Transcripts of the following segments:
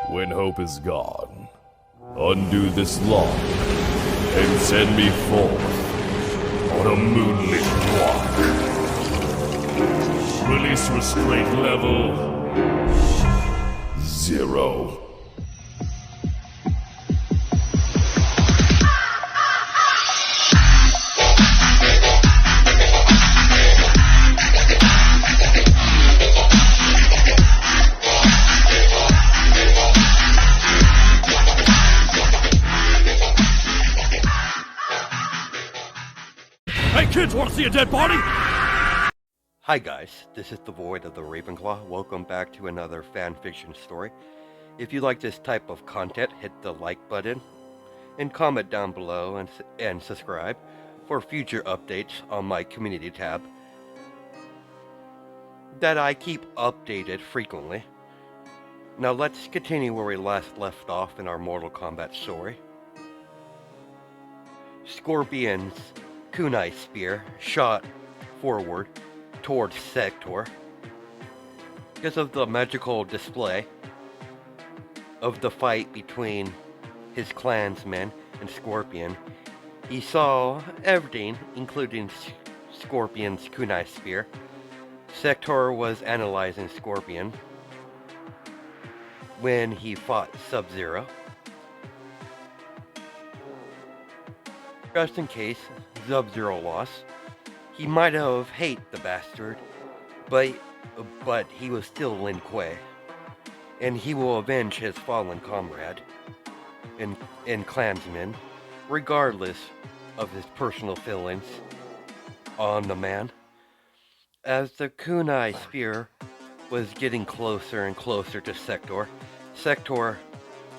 When hope is gone, undo this lock and send me forth on a moonlit walk. Release restraint level 0. Hey kids, wanna see a dead body? Hi guys, this is the Void of the Ravenclaw. Welcome back to another fanfiction story. If you like this type of content, hit the like button and comment down below and subscribe for future updates on my community tab that I keep updated frequently. Now let's continue where we last left off in our Mortal Kombat story. Scorpion's kunai spear shot forward towards Sektor. Because of the magical display of the fight between his clansmen and Scorpion, he saw everything, including Scorpion's kunai spear. Sektor was analyzing Scorpion when he fought Sub-Zero. Just in case Sub-Zero lost, he might have hated the bastard, but he was still Lin Kuei, and he will avenge his fallen comrade and clansman, regardless of his personal feelings on the man. As the kunai spear was getting closer and closer to Sektor, Sektor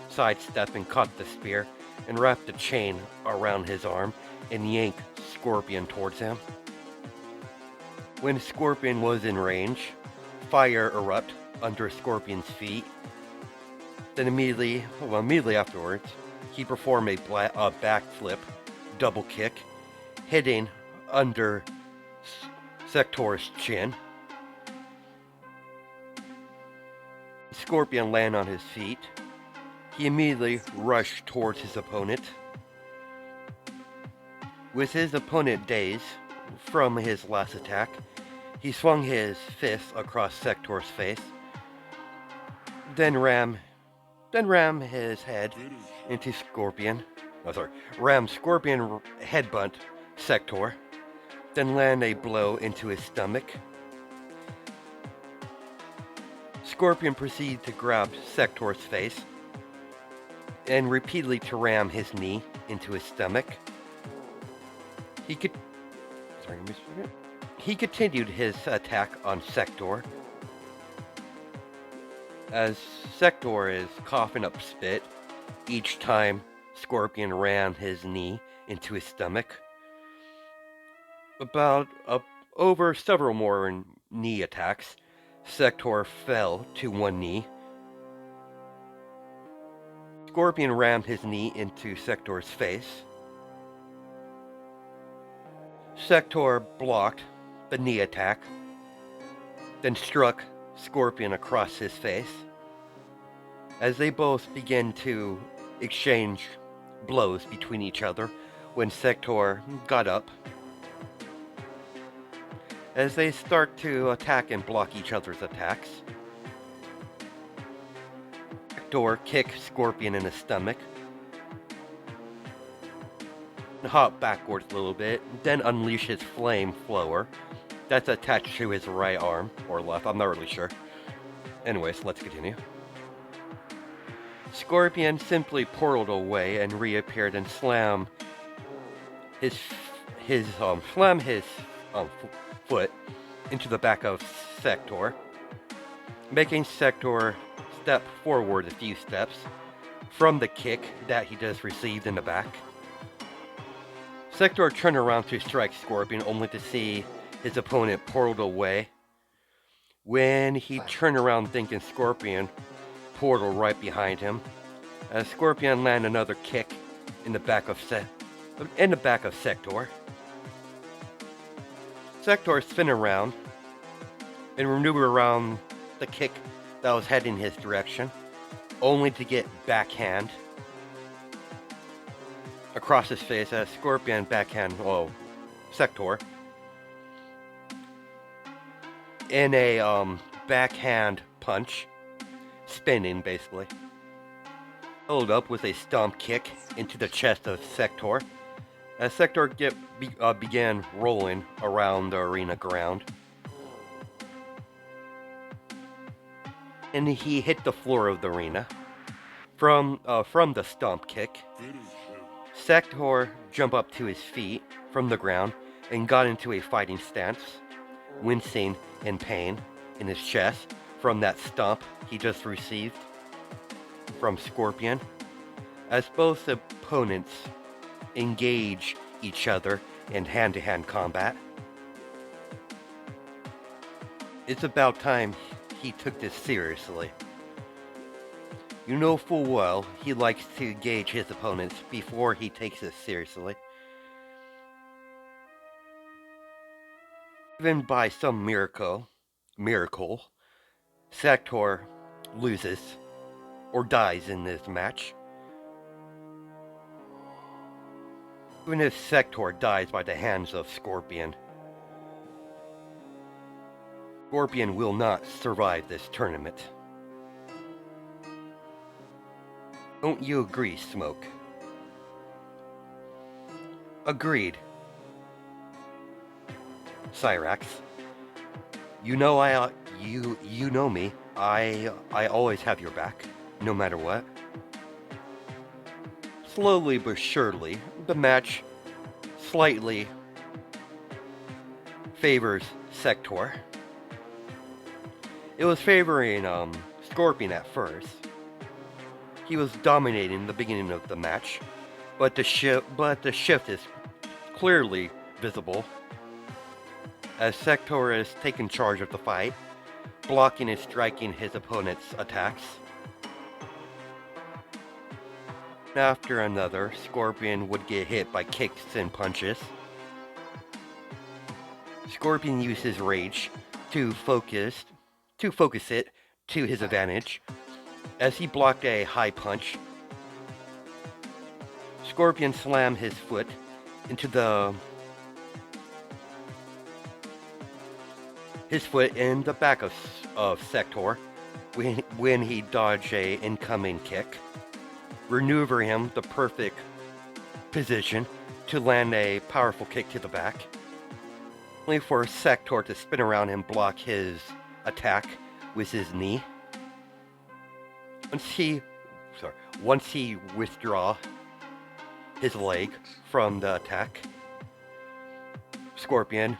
sidestepped and caught the spear and wrapped a chain around his arm and yanked Scorpion towards him. When Scorpion was in range, fire erupted under Scorpion's feet. Then immediately afterwards, he performed a backflip, double kick, hitting under Sektor's chin. Scorpion landed on his feet. He immediately rushed towards his opponent. With his opponent dazed from his last attack, he swung his fist across Sektor's face, then ram his head into Scorpion. Ram Scorpion headbutt Sektor, then land a blow into his stomach. Scorpion proceeded to grab Sektor's face and repeatedly to ram his knee into his stomach. He continued his attack on Sektor. As Sektor is coughing up spit each time Scorpion ran his knee into his stomach. Over several more knee attacks, Sektor fell to one knee. Scorpion rammed his knee into Sektor's face. Sektor blocked the knee attack, then struck Scorpion across his face. As they both began to exchange blows between each other when Sektor got up. As they start to attack and block each other's attacks, Sektor kicked Scorpion in the stomach, hop backwards a little bit, then unleash his flame flower that's attached to his right arm, or left, I'm not really sure. Anyways, let's continue. Scorpion simply portaled away and reappeared and slammed his foot into the back of Sektor, making Sektor step forward a few steps from the kick that he just received in the back. Sektor turned around to strike Scorpion, only to see his opponent portaled away. When he turned around thinking Scorpion portaled right behind him, as Scorpion landed another kick in the back of Sektor. Sektor spin around and maneuver around the kick that was heading his direction. only to get backhand across his face as Scorpion backhand, Sektor, in a backhand punch, spinning basically. Followed up with a stomp kick into the chest of Sektor, as Sektor began rolling around the arena ground. And he hit the floor of the arena. From the stomp kick, Sektor jumped up to his feet from the ground and got into a fighting stance, wincing in pain in his chest from that stomp he just received from Scorpion, as both opponents engage each other in hand-to-hand combat. It's about time he took this seriously. You know full well he likes to gauge his opponents before he takes this seriously. Even by some miracle, Sektor loses or dies in this match. Even if Sektor dies by the hands of Scorpion, Scorpion will not survive this tournament. Don't you agree, Smoke? Agreed. Cyrax. You know you know me. I always have your back, no matter what. Slowly but surely, the match slightly favors Sektor. It was favoring Scorpion at first. He was dominating the beginning of the match, but the shift is clearly visible as Sektor is taking charge of the fight, blocking and striking his opponent's attacks. After another, Scorpion would get hit by kicks and punches. Scorpion used his rage to focus it to his advantage as he blocked a high punch. Scorpion slammed his foot into in the back of Sektor when he dodged a incoming kick, maneuvering him the perfect position to land a powerful kick to the back, only for Sektor to spin around and block his attack with his knee. Once he withdraw his leg from the attack, Scorpion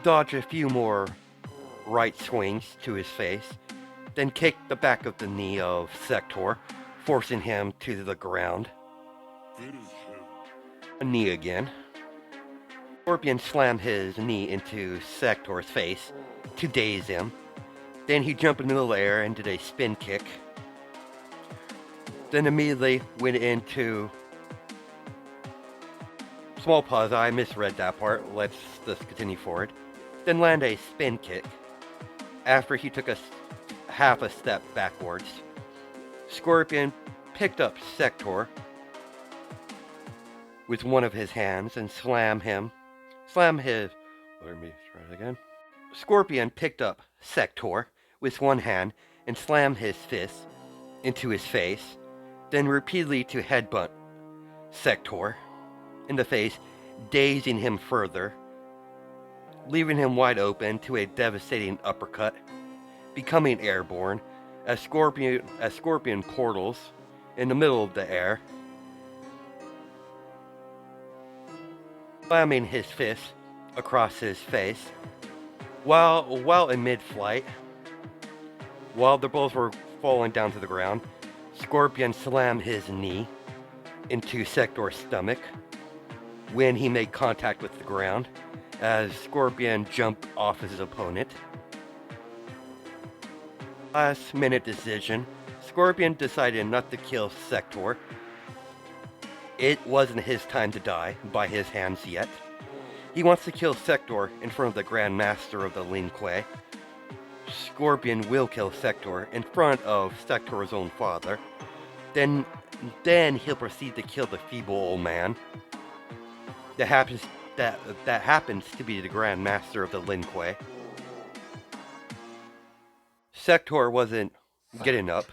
dodged a few more right swings to his face, then kicked the back of the knee of Sektor, forcing him to the ground. A knee again. Scorpion slammed his knee into Sektor's face to daze him. Then he jumped into the lair and did a spin kick. Then immediately went into... Small pause, I misread that part. Let's just continue forward. Then land a spin kick after he took half a step backwards. Scorpion picked up Sektor with one of his hands and let me try it again. Scorpion picked up Sektor with one hand and slammed his fist into his face, then repeatedly to headbutt Sektor in the face, dazing him further, leaving him wide open to a devastating uppercut, becoming airborne as Scorpion portals in the middle of the air, slamming his fist across his face while in mid-flight. While they both were falling down to the ground, Scorpion slammed his knee into Sektor's stomach when he made contact with the ground, as Scorpion jumped off his opponent. Last minute decision, Scorpion decided not to kill Sektor. It wasn't his time to die by his hands yet. He wants to kill Sektor in front of the Grand Master of the Lin Kuei. Scorpion will kill Sektor in front of Sektor's own father. Then, then he'll proceed to kill the feeble old man. That happens to be the Grand Master of the Lin Kuei. Sektor wasn't getting up,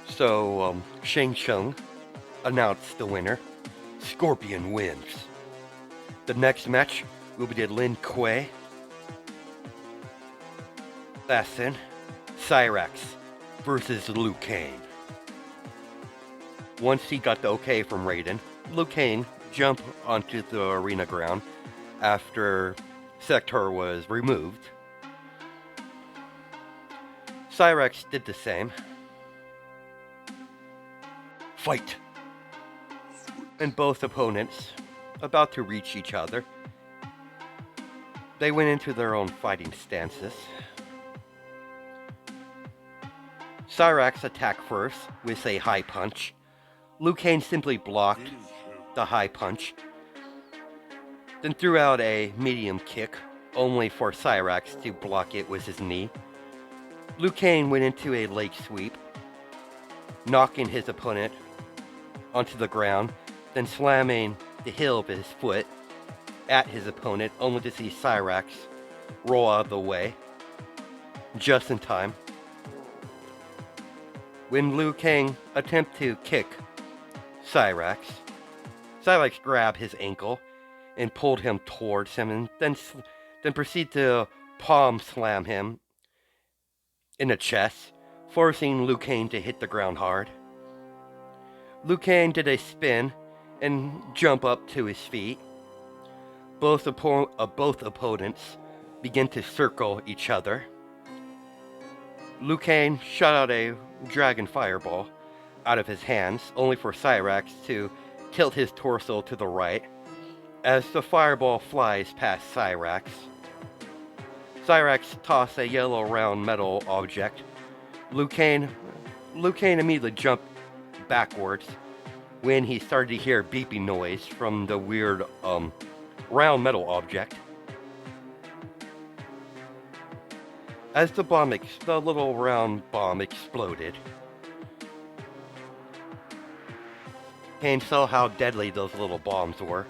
so Shang Tsung announced the winner. Scorpion wins. The next match will be the Lin Kuei assassin Cyrax versus Liu Kang. Once he got the okay from Raiden, Liu Kang jumped onto the arena ground after Sektor was removed. Cyrax did the same. Fight! And both opponents, about to reach each other, they went into their own fighting stances. Cyrax attacked first with a high punch. Liu Kang simply blocked the high punch, then threw out a medium kick, only for Cyrax to block it with his knee. Liu Kang went into a leg sweep, knocking his opponent onto the ground, then slamming the heel of his foot at his opponent, only to see Cyrax roll out of the way, just in time. When Liu Kang attempted to kick Cyrax grabbed his ankle and pulled him towards him, and then proceeded to palm slam him in the chest, forcing Liu Kang to hit the ground hard. Liu Kang did a spin and jump up to his feet. Both opponents began to circle each other. Liu Kang shot out a dragon fireball out of his hands, only for Cyrax to tilt his torso to the right as the fireball flies past Cyrax. Cyrax tossed a yellow round metal object. Liu Kang immediately jumped backwards when he started to hear beeping noise from the weird round metal object. As the little round bomb exploded, Kane saw how deadly those little bombs were,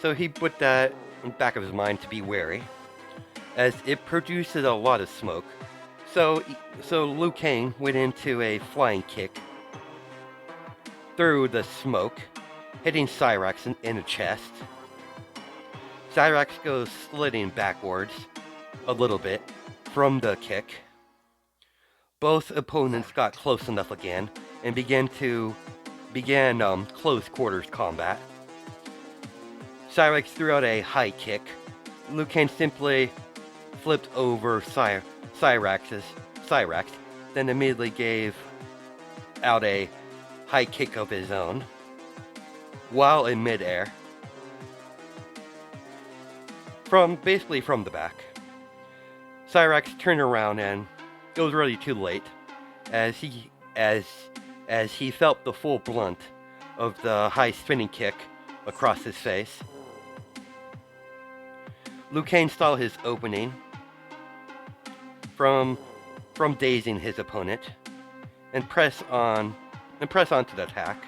so he put that in the back of his mind to be wary, as it produces a lot of smoke. So Liu Kang went into a flying kick through the smoke, hitting Cyrax in the chest. Cyrax goes sliding backwards a little bit from the kick. Both opponents got close enough again and began close quarters combat. Cyrax threw out a high kick. Liu Kang simply flipped over Cyrax, then immediately gave out a high kick of his own while in midair, basically from the back. Cyrax turned around, and it was really too late, as he felt the full blunt of the high spinning kick across his face. Liu Kang saw his opening from dazing his opponent and press on to the attack.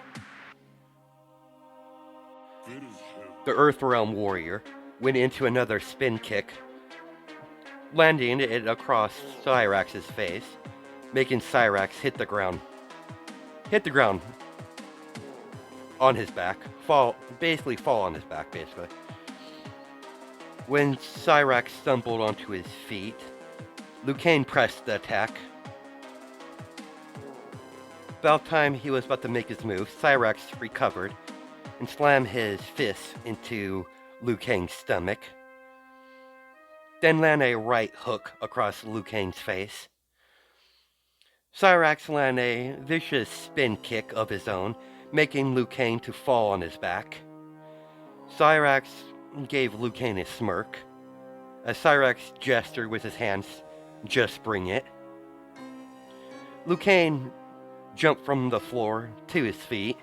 The Earth Realm Warrior went into another spin kick, landing it across Cyrax's face, making Cyrax hit the ground on his back, fall on his back, basically. When Cyrax stumbled onto his feet, Liu Kang pressed the attack. About time he was about to make his move, Cyrax recovered and slammed his fist into Liu Kang's stomach, then landed a right hook across Liu Kang's face. Cyrax landed a vicious spin kick of his own, making Liu Kang to fall on his back. Cyrax gave Liu Kang a smirk, as Cyrax gestured with his hands, "Just bring it." Liu Kang jumped from the floor to his feet.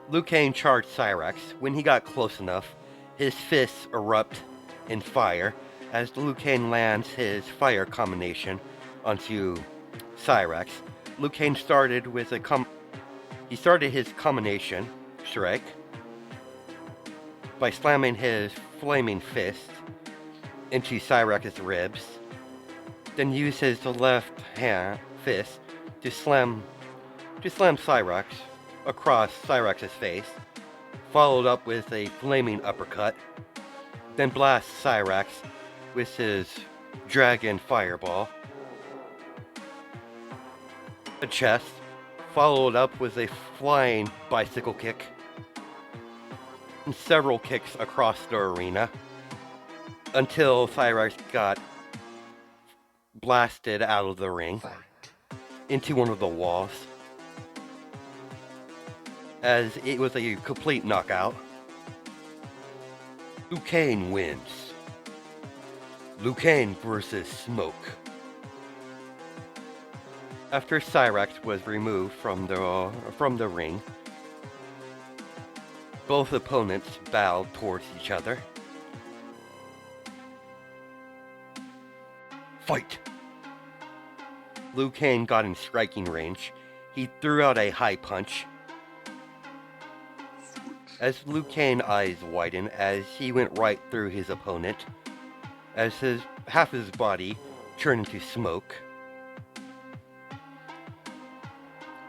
Liu Kang charged Cyrax. When he got close enough, his fists in fire as Liu Kang lands his fire combination onto Cyrax. Liu Kang started with his combination strike by slamming his flaming fist into Cyrax's ribs, then used his left hand fist to slam Cyrax across Cyrax's face, followed up with a flaming uppercut, then blast Cyrax with his dragon fireball, a chest, followed up with a flying bicycle kick, and several kicks across the arena until Cyrax got blasted out of the ring into one of the walls, as it was a complete knockout. Liu Kang wins. Liu Kang versus Smoke. After Cyrax was removed from the ring, both opponents bowed towards each other. Fight! Liu Kang got in striking range. He threw out a high punch. As Liu Kang's eyes widened as he went right through his opponent, as half his body turned into smoke.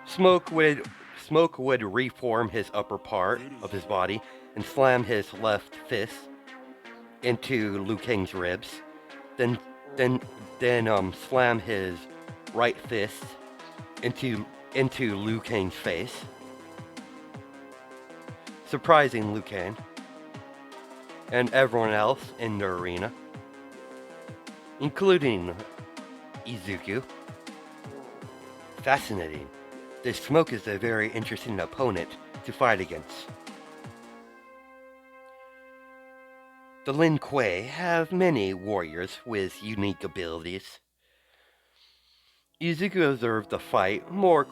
Smoke would reform his upper part of his body and slam his left fist into Liu Kang's ribs, then slam his right fist into Liu Kang's face, surprising Liu Kang and everyone else in the arena, including Izuku. Fascinating. This Smoke is a very interesting opponent to fight against. The Lin Kuei have many warriors with unique abilities. Izuku observed the fight more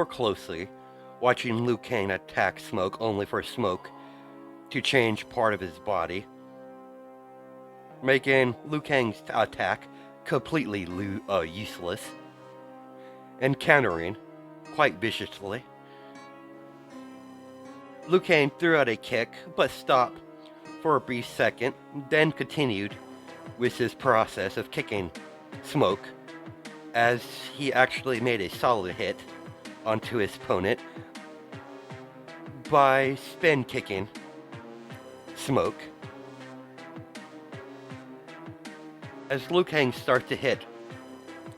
closely, watching Liu Kang attack Smoke only for Smoke to change part of his body, making Liu Kang's attack completely useless, and countering quite viciously. Liu Kang threw out a kick, but stopped for a brief second, then continued with his process of kicking Smoke, as he actually made a solid hit onto his opponent by spin kicking Smoke. As Liu Kang starts to hit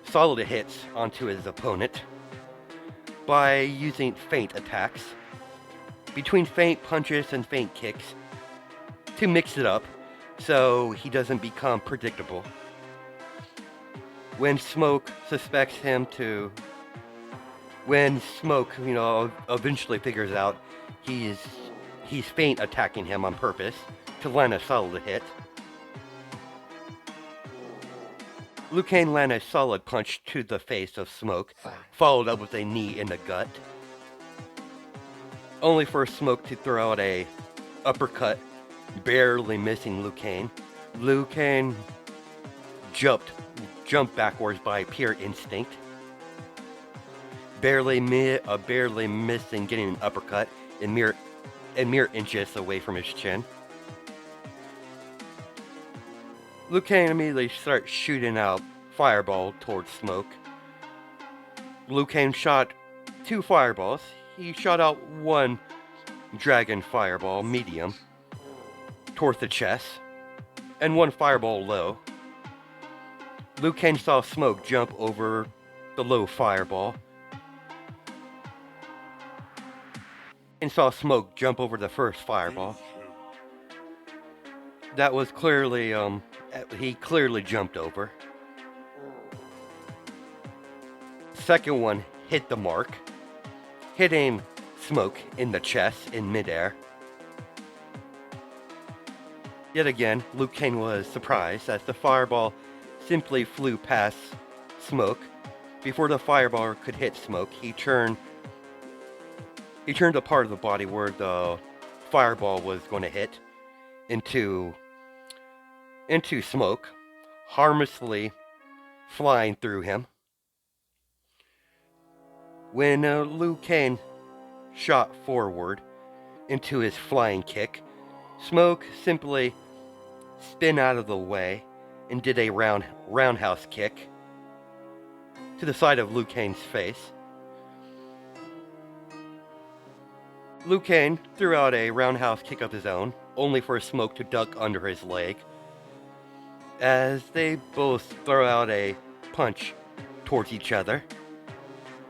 solid hits onto his opponent by using feint attacks, between feint punches and feint kicks, to mix it up so he doesn't become predictable. When Smoke eventually figures out he's feint attacking him on purpose to land a solid hit, Liu Kang landed a solid punch to the face of Smoke, followed up with a knee in the gut, only for Smoke to throw out a uppercut, barely missing Liu Kang. Liu Kang jumped backwards by pure instinct, barely missing getting an uppercut in mere inches away from his chin. Liu Kang immediately starts shooting out fireball towards Smoke. Liu Kang shot 2 fireballs. He shot out one dragon fireball, medium, towards the chest, and 1 fireball low. Liu Kang saw Smoke jump over the low fireball, and saw Smoke jump over the first fireball. That was clearly, he clearly jumped over. Second one hit the mark, hitting Smoke in the chest in midair. Yet again, Liu Kang was surprised as the fireball simply flew past Smoke. Before the fireball could hit Smoke, he turned the part of the body where the fireball was going to hit into into smoke, harmlessly flying through him. When Liu Kang shot forward into his flying kick, Smoke simply spin out of the way and did a roundhouse kick to the side of Liu Kang's face. Liu Kang threw out a roundhouse kick of his own, only for Smoke to duck under his leg, as they both throw out a punch towards each other,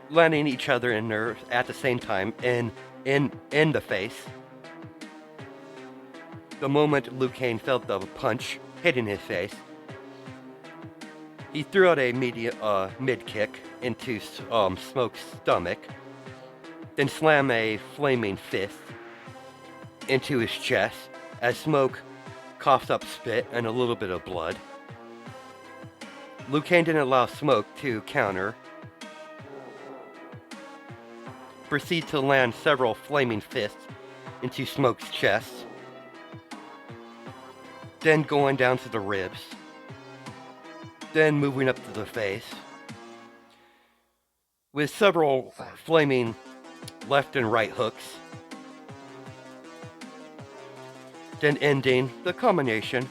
landing each other in there at the same time in the face. The moment Liu Kang felt the punch hitting his face, he threw out a mid kick into Smoke's stomach, then slammed a flaming fist into his chest as Smoke coughs up spit and a little bit of blood. Liu Kang didn't allow Smoke to counter. Proceed to land several flaming fists into Smoke's chest, then going down to the ribs, then moving up to the face, with several flaming left and right hooks, then ending the combination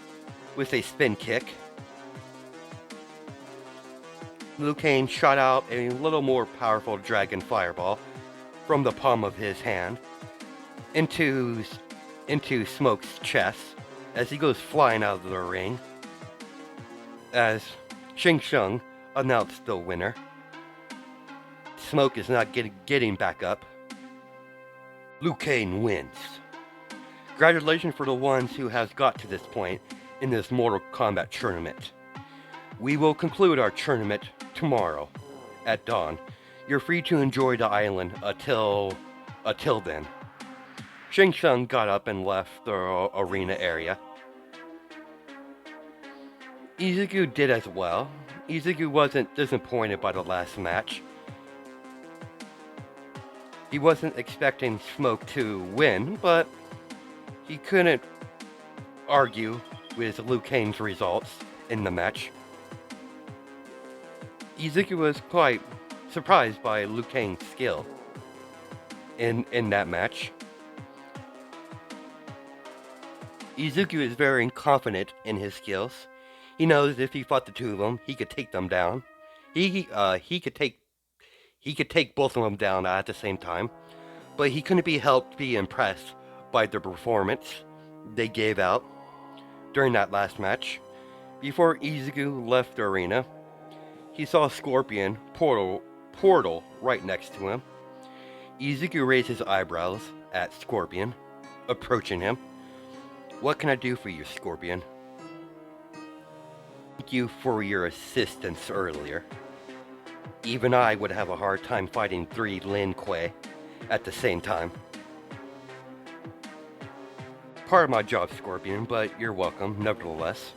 with a spin kick. Liu Kang shot out a little more powerful dragon fireball from the palm of his hand into Smoke's chest as he goes flying out of the ring, as Shang Tsung announced the winner. Smoke is not getting back up. Liu Kang wins. Congratulations for the ones who has got to this point in this Mortal Kombat tournament. We will conclude our tournament tomorrow at dawn. You're free to enjoy the island until then. Shang Tsung got up and left the arena area. Izuku did as well. Izuku wasn't disappointed by the last match. He wasn't expecting Smoke to win, but he couldn't argue with Liu Kang's results in the match. Izuku was quite surprised by Liu Kang's skill in that match. Izuku is very confident in his skills. He knows if he fought the two of them, he could take them down. He could take both of them down at the same time, but he couldn't be helped be impressed by the performance they gave out during that last match. Before Izuku left the arena, he saw Scorpion portal right next to him. Izuku raised his eyebrows at Scorpion, approaching him. "What can I do for you, Scorpion?" "Thank you for your assistance earlier. Even I would have a hard time fighting 3 Lin Kuei at the same time." "Part of my job, Scorpion, but you're welcome nevertheless."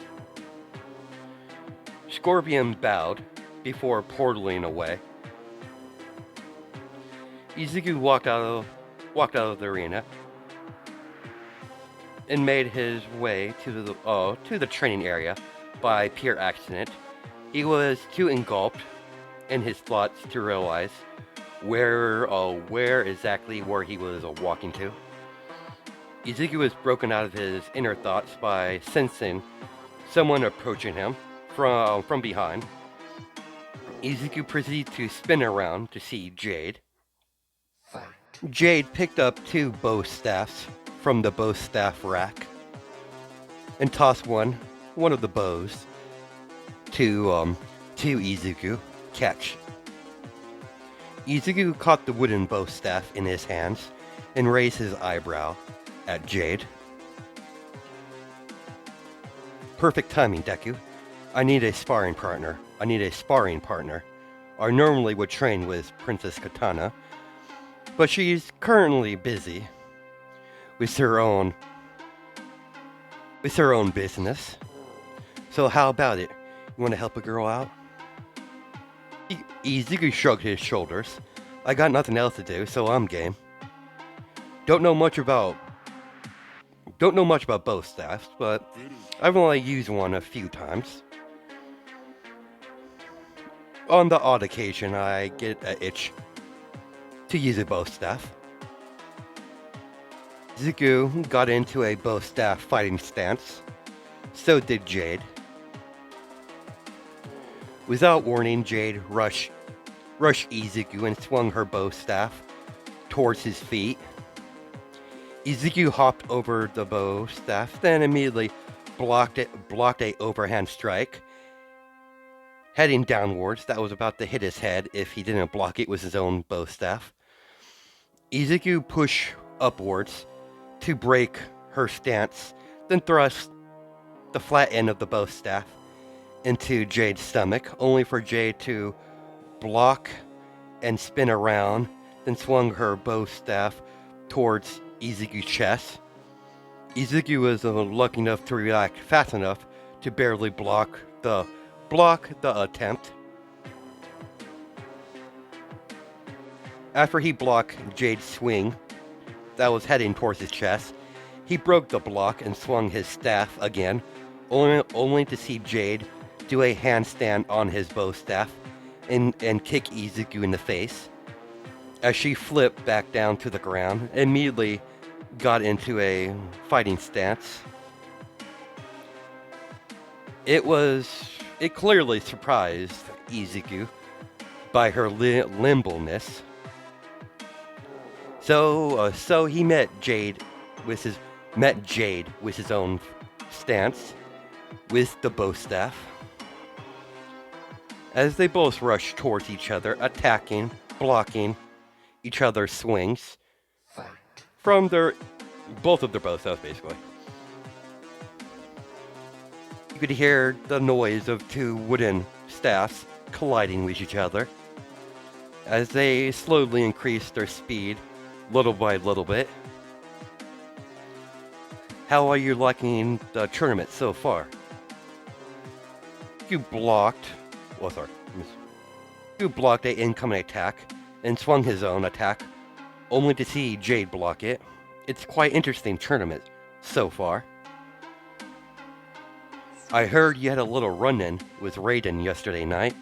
Scorpion bowed before portaling away. Izuku walked out of the arena and made his way to the training area by pure accident. He was too engulfed in his thoughts to realize where exactly he was walking to. Izuku was broken out of his inner thoughts by sensing someone approaching him from behind. Izuku proceeded to spin around to see Jade. Jade picked up 2 bow staffs from the bow staff rack and tossed one of the bows to Izuku. "Catch." Izuku caught the wooden bow staff in his hands and raised his eyebrow at Jade. "Perfect timing, Deku. I need a sparring partner. I normally would train with Princess Katana, but she's currently busy with her own business. So how about it? You want to help a girl out?" Izuku shrugged his shoulders. "I got nothing else to do, so I'm game. Don't know much about Don't know much about bow staffs, but I've only used one a few times. On the odd occasion, I get an itch to use a bow staff. Zuko got into a bow staff fighting stance. So did Jade. Without warning, Jade rushed Izuku and swung her bow staff towards his feet. Izuku hopped over the bow staff, then immediately blocked a overhand strike, heading downwards. That was about to hit his head if he didn't block it with his own bow staff. Izuku pushed upwards to break her stance, then thrust the flat end of the bow staff into Jade's stomach, only for Jade to block and spin around, then swung her bow staff towards Izuku's chest. Izuku was lucky enough to react fast enough to barely block the attempt. After he blocked Jade's swing that was heading towards his chest, he broke the block and swung his staff again, only to see Jade do a handstand on his bow staff and kick Izuku in the face. As she flipped back down to the ground, immediately got into a fighting stance. It clearly surprised Izuku by her limbleness. So he met Jade with his own stance with the bow staff. As they both rushed towards each other, attacking, blocking each other's swings from both of their bow staffs, basically. You could hear the noise of two wooden staffs colliding with each other as they slowly increased their speed little by little bit. How are you liking the tournament so far? You blocked an incoming attack and swung his own attack, only to see Jade block it. It's quite interesting tournament so far. I heard you had a little run-in with Raiden yesterday night.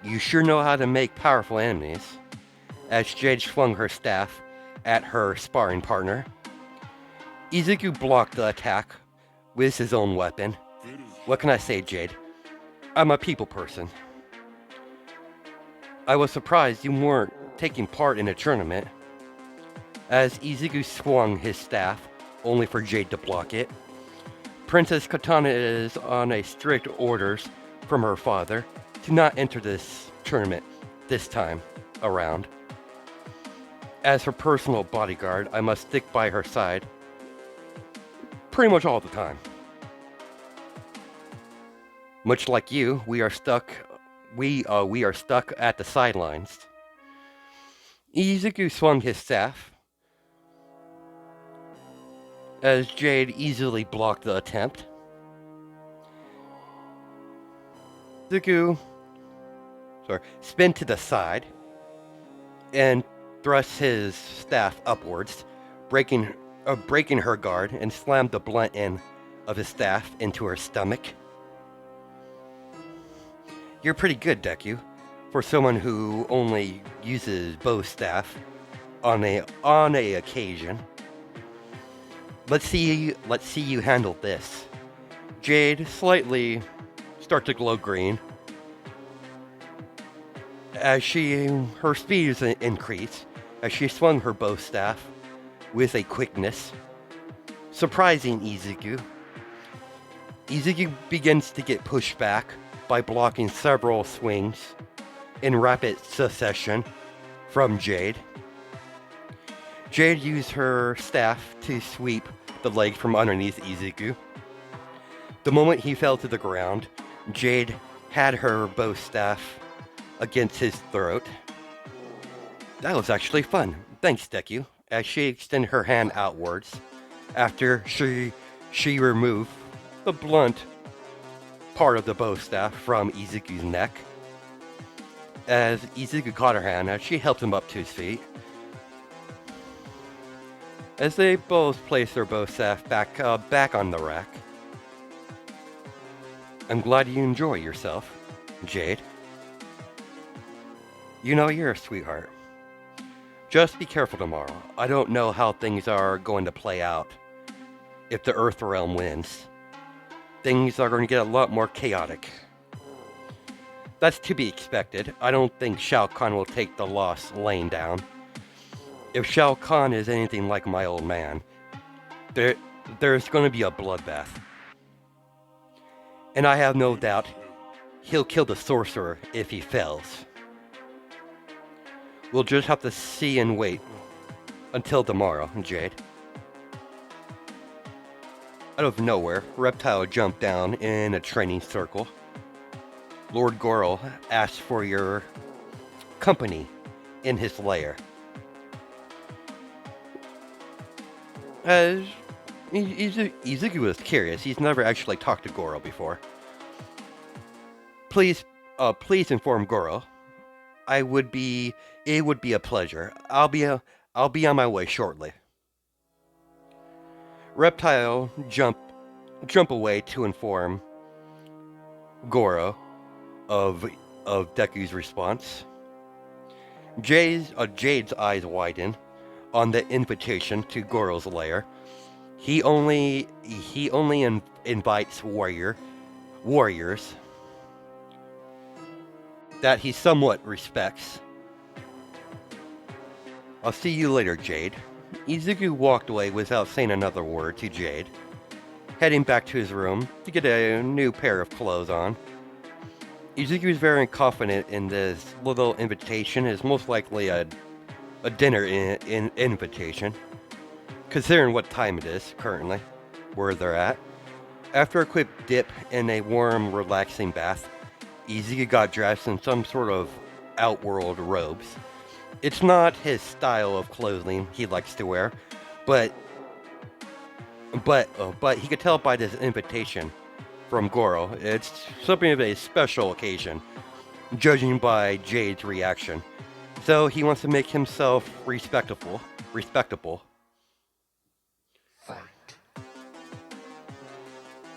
You sure know how to make powerful enemies. As Jade swung her staff at her sparring partner, Izuku blocked the attack with his own weapon. What can I say, Jade? I'm a people person. I was surprised you weren't taking part in a tournament. As Izuku swung his staff, only for Jade to block it. Princess Katana is on a strict orders from her father to not enter this tournament this time around. As her personal bodyguard, I must stick by her side pretty much all the time. Much like you, we are stuck at the sidelines. Izuku swung his staff as Jade easily blocked the attempt. Izuku spin to the side and thrust his staff upwards, breaking her guard, and slammed the blunt end of his staff into her stomach. You're pretty good, Deku, for someone who only uses bow staff on a occasion. Let's see you handle this. Jade slightly start to glow green as her speed is increased as she swung her bow staff with a quickness, surprising Izuku. Izuku begins to get pushed back by blocking several swings in rapid succession from Jade. Jade used her staff to sweep the leg from underneath Izuku. The moment he fell to the ground, Jade had her bow staff against his throat. That was actually fun. Thanks, Deku. As she extended her hand outwards after she removed the blunt part of the bow staff from Izuku's neck. As Izuku caught her hand, she helped him up to his feet. as they both place their bow staff back on the rack. I'm glad you enjoy yourself, Jade. You know you're a sweetheart. Just be careful tomorrow. I don't know how things are going to play out. If the Earth Realm wins, things are going to get a lot more chaotic. That's to be expected. I don't think Shao Kahn will take the loss laying down. If Shao Kahn is anything like my old man, there's going to be a bloodbath. And I have no doubt he'll kill the sorcerer if he fails. We'll just have to see and wait until tomorrow, Jade. Out of nowhere, Reptile jumped down in a training circle. Lord Goro asked for your company in his lair. As Izuku was curious, he's never actually talked to Goro before. Please inform Goro. It would be a pleasure. I'll be on my way shortly. Reptile jump away to inform Goro of Deku's response. Jade's eyes widen on the invitation to Goro's lair. He only invites warriors that he somewhat respects. I'll see you later, Jade. Izuku walked away without saying another word to Jade, heading back to his room to get a new pair of clothes on. Izuku is very confident in this little invitation is most likely a dinner invitation, considering what time it is currently, where they're at. After a quick dip in a warm, relaxing bath, Izuku got dressed in some sort of outworld robes. It's not his style of clothing he likes to wear, but he could tell by this invitation from Goro, it's something of a special occasion, judging by Jade's reaction. So he wants to make himself respectable.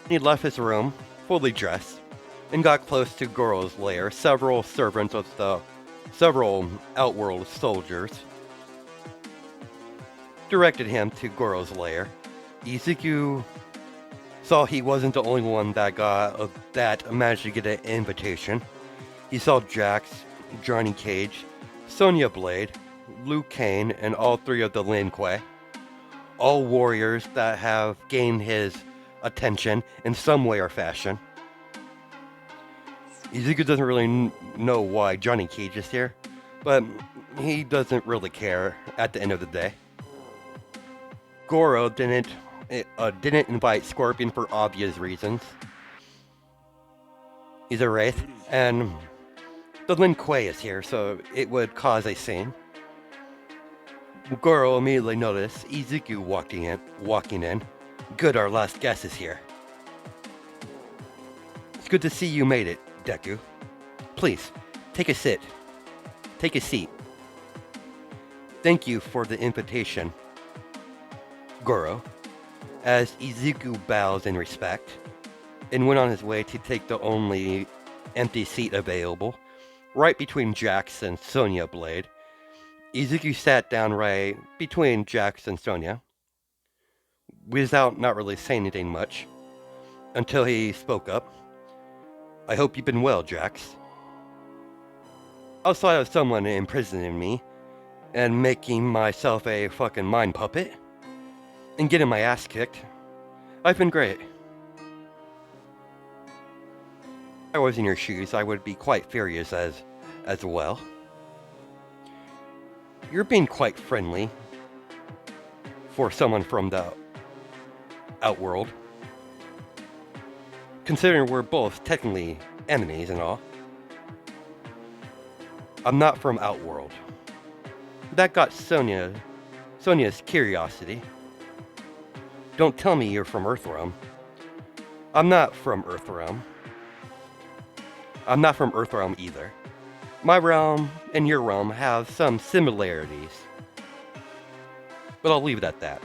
He left his room, fully dressed, and got close to Goro's lair. Several servants of several outworld soldiers directed him to Goro's lair. Izuku saw he wasn't the only one that managed to get an invitation. He saw Jax, Johnny Cage, Sonya Blade, Liu Kang, and all three of the Lin Kuei. All warriors that have gained his attention in some way or fashion. Izuku doesn't really know why Johnny Cage is here, but he doesn't really care at the end of the day. Goro didn't invite Scorpion for obvious reasons. He's a wraith, and the Lin Kuei is here, so it would cause a scene. Goro immediately noticed Izuku walking in. Good, our last guest is here. It's good to see you made it, Deku. Please, take a seat. Thank you for the invitation, Goro, as Izuku bows in respect and went on his way to take the only empty seat available, right between Jax and Sonya Blade. Izuku sat down right between Jax and Sonya, without not really saying anything much, until he spoke up. I hope you've been well, Jax. Outside of someone imprisoning me and making myself a fucking mind puppet and getting my ass kicked, I've been great. If I was in your shoes, I would be quite furious as well. You're being quite friendly for someone from the Outworld, considering we're both technically enemies and all. I'm not from Outworld. That got Sonya's curiosity. Don't tell me you're from Earthrealm. I'm not from Earthrealm. I'm not from Earthrealm either. My realm and your realm have some similarities. but I'll leave it at that.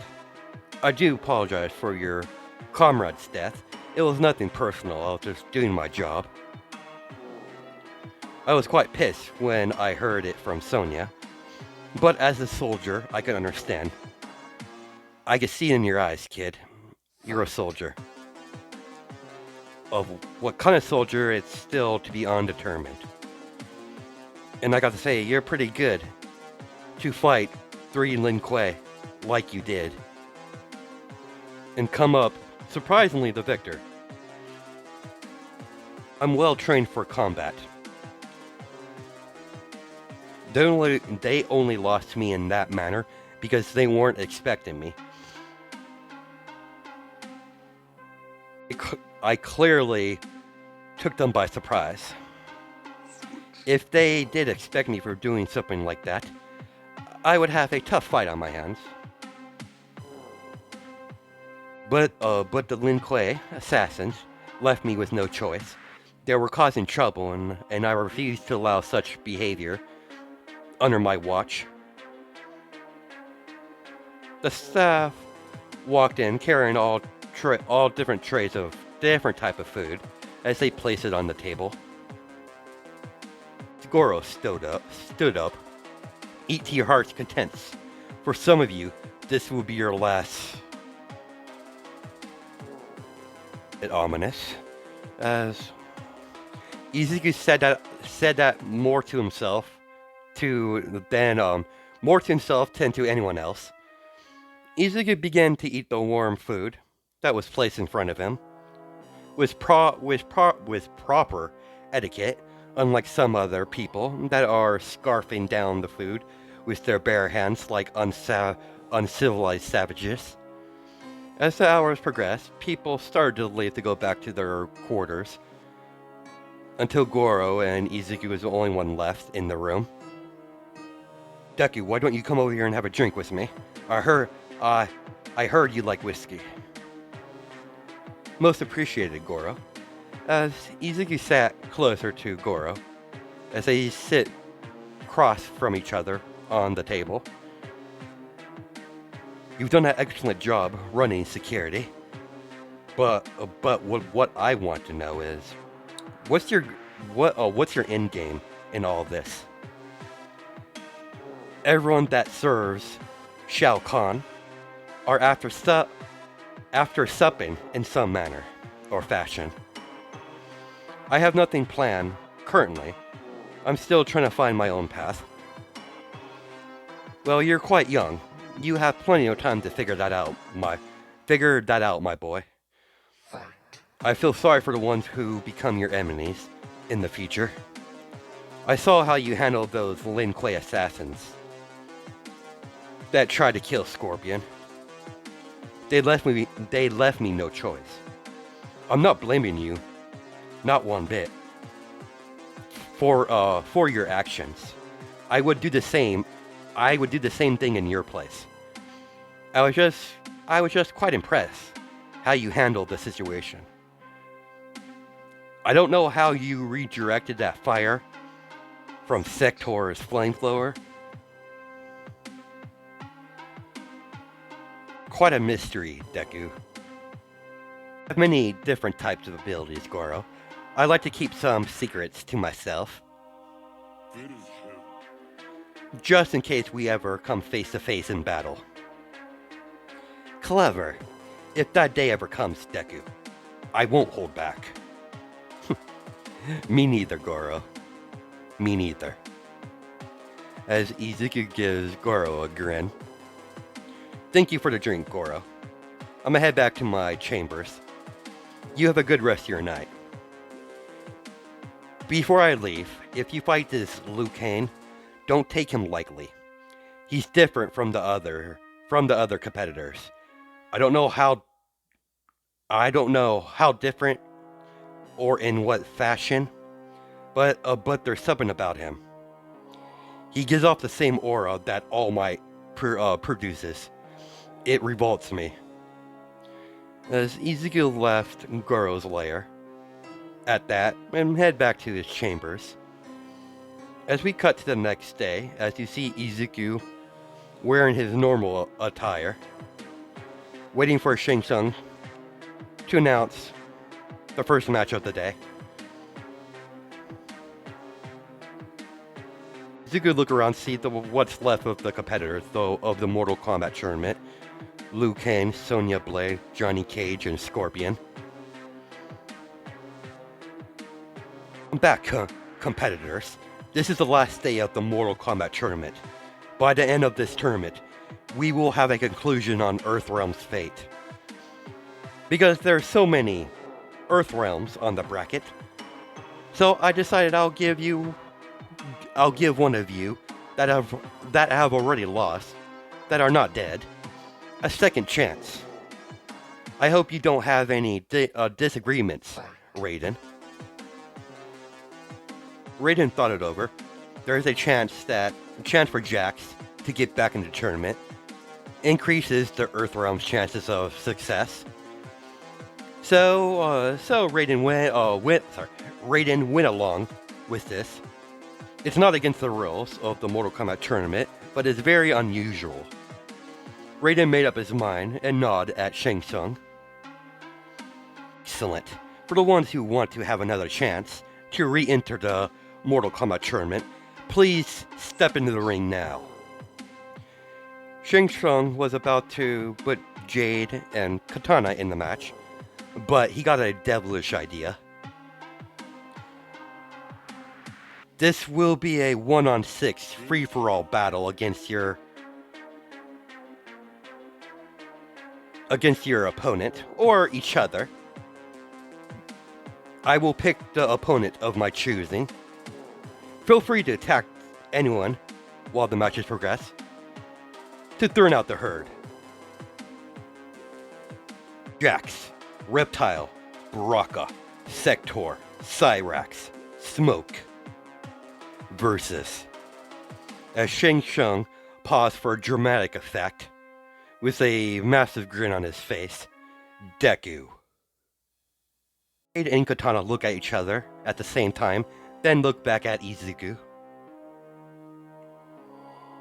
I do apologize for your comrade's death. It was nothing personal, I was just doing my job. I was quite pissed when I heard it from Sonia, but as a soldier, I can understand. I can see it in your eyes, kid. You're a soldier. Of what kind of soldier, it's still to be undetermined. And I got to say, you're pretty good to fight 3 Lin Kuei like you did. And come up, surprisingly, the victor. I'm well trained for combat. They only lost to me in that manner because they weren't expecting me. I clearly took them by surprise. If they did expect me for doing something like that, I would have a tough fight on my hands. But the Lin Kuei assassins left me with no choice. They were causing trouble, and I refused to allow such behavior under my watch. The staff walked in carrying all different trays of different type of food as they placed it on the table. Goro stood up. Eat to your heart's content. For some of you, this will be your last. Bit ominous, as Izuku said that more to himself than to anyone else. Izuku began to eat the warm food that was placed in front of him with proper etiquette, unlike some other people that are scarfing down the food with their bare hands like uncivilized savages. As the hours progressed, people started to leave to go back to their quarters, until Goro and Izuku was the only one left in the room. Deku, why don't you come over here and have a drink with me? I heard you like whiskey. Most appreciated, Goro. As Izuku sat closer to Goro, as they sit across from each other on the table. You've done an excellent job running security, but what I want to know is, what's your end game in all of this? Everyone that serves Shao Kahn are after supping in some manner or fashion. I have nothing planned currently. I'm still trying to find my own path. Well, you're quite young. You have plenty of time to figure that out, my boy. I feel sorry for the ones who become your enemies in the future. I saw how you handled those Lin Kuei assassins that tried to kill Scorpion. They left me no choice. I'm not blaming you, not one bit, for your actions. I would do the same thing in your place. I was just quite impressed how you handled the situation. I don't know how you redirected that fire from Sektor's flamethrower. Quite a mystery, Deku. I have many different types of abilities, Goro. I like to keep some secrets to myself. Just in case we ever come face to face in battle. Clever. If that day ever comes, Deku, I won't hold back. Me neither, Goro. Me neither. As Izuku gives Goro a grin. Thank you for the drink, Goro. I'm gonna head back to my chambers. You have a good rest of your night. Before I leave, if you fight this Liu Kang, don't take him lightly. He's different from the other competitors. I don't know how different or in what fashion, but there's something about him. He gives off the same aura that All Might produces. It revolts me. As Izuku left Goro's lair, at that, and head back to his chambers. As we cut to the next day, as you see Izuku wearing his normal attire, waiting for Shang Tsung to announce the first match of the day. Izuku look around, see what's left of the competitors, though, of the Mortal Kombat tournament. Liu Kang, Sonya Blade, Johnny Cage, and Scorpion. Come back, competitors. This is the last day of the Mortal Kombat tournament. By the end of this tournament, we will have a conclusion on Earthrealm's fate. Because there are so many Earthrealms on the bracket, so I decided I'll give one of you that have already lost, that are not dead, a second chance. I hope you don't have any disagreements, Raiden. Raiden thought it over. There is a chance for Jax to get back in the tournament. Increases the Earthrealm's chances of success. So Raiden went along with this. It's not against the rules of the Mortal Kombat tournament, but it's very unusual. Raiden made up his mind and nodded at Shang Tsung. Excellent. For the ones who want to have another chance to re-enter the Mortal Kombat tournament, please step into the ring now. Shang Tsung was about to put Jade and Katana in the match, but he got a devilish idea. This will be a 1-on-6 free-for-all battle against your opponent, or each other. I will pick the opponent of my choosing. Feel free to attack anyone while the matches progress to thin out the herd. Jax, Reptile, Baraka, Sektor, Cyrax, Smoke versus, as Shang Tsung paused for a dramatic effect, with a massive grin on his face, Deku. Jade and Katana look at each other at the same time, then look back at Izuku.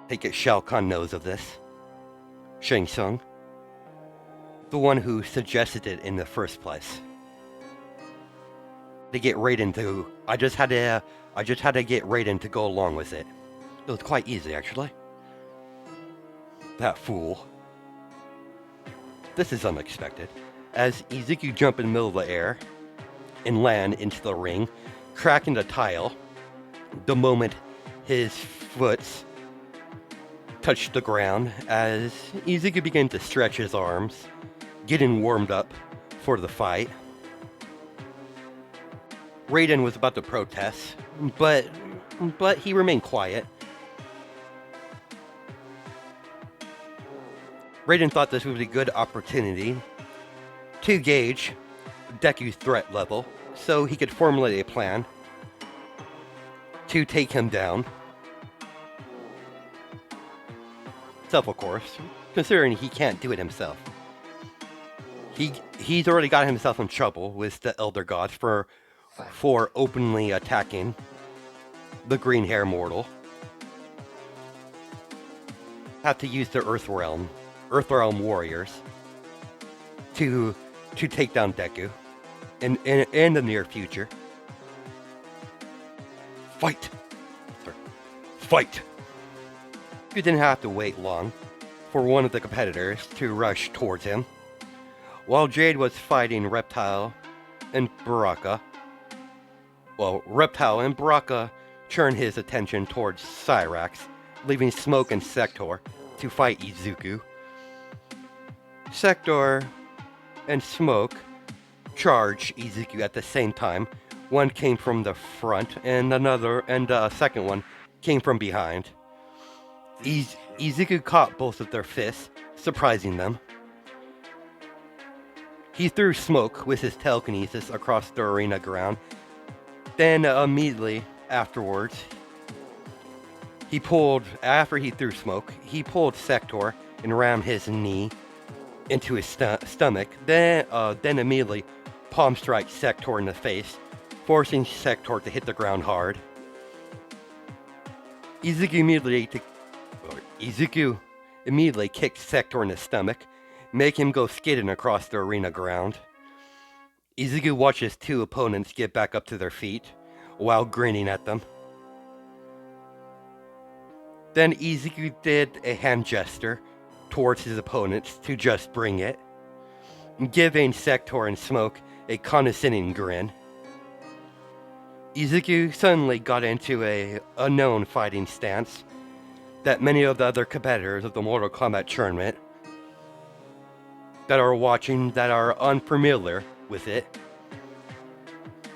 Take it Shao Kahn knows of this. Shang Tsung, the one who suggested it in the first place. To get Raiden to, I just had to get Raiden to go along with it. It was quite easy, actually. That fool. This is unexpected, as Izuku jumped in the middle of the air and land into the ring, cracking the tile the moment his foot touched the ground, as Izuku began to stretch his arms, getting warmed up for the fight. Raiden was about to protest, but he remained quiet. Raiden thought this was a good opportunity to gauge Deku's threat level, so he could formulate a plan to take him down. Self, of course, considering he can't do it himself. He's already got himself in trouble with the Elder Gods for openly attacking the green hair mortal. Have to use the Earthrealm warriors to take down Deku in the near future. Fight! Fight! You didn't have to wait long for one of the competitors to rush towards him. While Jade was fighting Reptile and Baraka, Reptile and Baraka turned his attention towards Cyrax, leaving Smoke and Sektor to fight Izuku. Sektor and Smoke charged Izuku at the same time. One came from the front, and the second one came from behind. Izuku caught both of their fists, surprising them. He threw Smoke with his telekinesis across the arena ground. Then immediately afterwards, after he threw Smoke, he pulled Sektor and rammed his knee into his stomach. Then immediately palm strike Sektor in the face, forcing Sektor to hit the ground hard. Izuku immediately kicks Sektor in the stomach, make him go skidding across the arena ground. Izuku watches two opponents get back up to their feet, while grinning at them. Then Izuku did a hand gesture towards his opponents to just bring it, giving Sektor and Smoke a condescending grin. Izuku suddenly got into a unknown fighting stance that many of the other competitors of the Mortal Kombat tournament that are watching that are unfamiliar with it,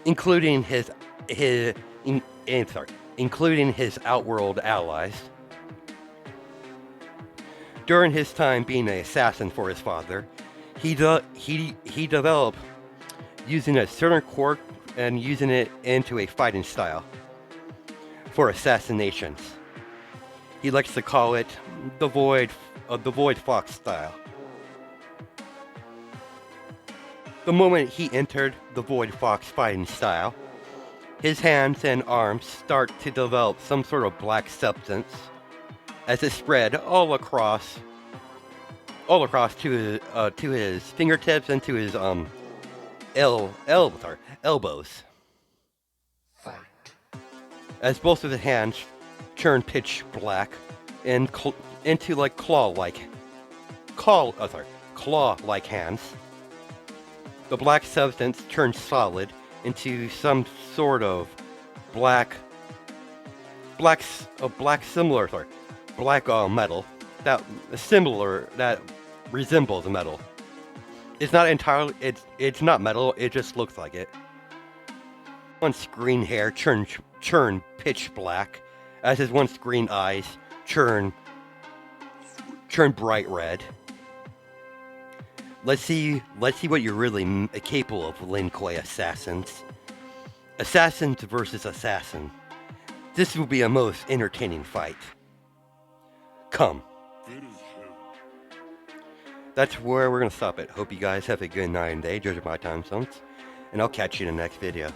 including his Outworld allies. During his time being an assassin for his father, he developed using a certain quirk and using it into a fighting style for assassinations. He likes to call it the Void Fox style. The moment he entered the Void Fox fighting style, his hands and arms start to develop some sort of black substance as it spread all across to his fingertips and to his elbows. Fight. As both of his hands turn pitch black and into like claw-like hands. The black substance turns solid into some sort of black metal that resembles metal. It's not entirely. It's not metal. It just looks like it. Once green hair turn pitch black, as his once green eyes turn bright red. Let's see what you're really capable of, Lin Kuei assassins. Assassins versus assassin. This will be a most entertaining fight. Come. That's where we're going to stop it. Hope you guys have a good night and day, judging by time zones. And I'll catch you in the next video.